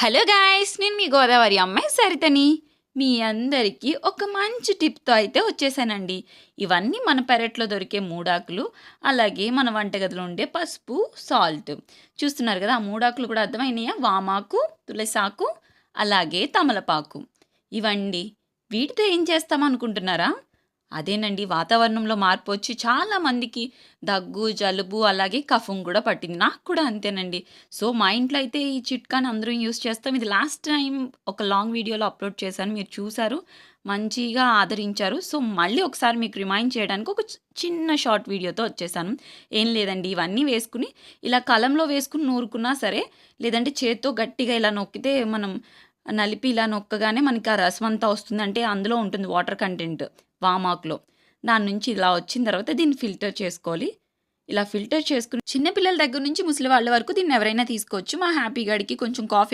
Hello guys! నేను మీ గోదావరి అమ్మాయి సరితని. మీ అందరికీ ఒక మంచి టిప్‌తో అయితే వచ్చేసానండి. ఇవన్నీ మన పెరట్లో దొరికే మూడాకులు, అలాగే మన వంటగదిలో ఉండే పసుపు, సాల్ట్. చూస్తున్నారు కదా! ఆ మూడాకులు కూడా అర్థమైనయా? వామాకు, తులసాకు, అలాగే తమలపాకు. ఇవండి. వీటితో ఏం చేస్తామనుకుంటున్నారా? అదేనండి, వాతావరణంలో మార్పు వచ్చి చాలా మందికి దగ్గు, జలుబు అలాగే కఫం కూడా పట్టింది. నాకు కూడా అంతేనండి. సో, మా ఇంట్లో అయితే ఈ చిట్కాని అందరం యూజ్ చేస్తాం. ఇది లాస్ట్ టైం ఒక లాంగ్ వీడియోలో అప్‌లోడ్ చేశాను. మీరు చూసారు. మంచిగా ఆదరించారు. సో, మళ్ళీ ఒకసారి మీకు రిమైండ్ చేయడానికి ఒక చిన్న షార్ట్ వీడియోతో వచ్చేసాను. ఏం లేదండి, ఇవన్నీ వేసుకొని ఇలా కలంలో వేసుకొని నూరుకున్నా సరే, లేదంటే చేత్తో గట్టిగా ఇలా నొక్కితే మనం నలిపి ఇలా నొక్కగానే మనకి ఆ రసం అంతా వస్తుంది. అంటే అందులో ఉంటుంది వాటర్ కంటెంట్ వామాకులో. దాని నుంచి ఇలా వచ్చిన తర్వాత దీన్ని ఫిల్టర్ చేసుకోవాలి. ఇలా ఫిల్టర్ చేసుకొని చిన్న పిల్లల దగ్గర నుంచి ముసలి వాళ్ళ వరకు దీన్ని ఎవరైనా తీసుకోవచ్చు. మా హ్యాపీ గడికి కొంచెం కాఫ్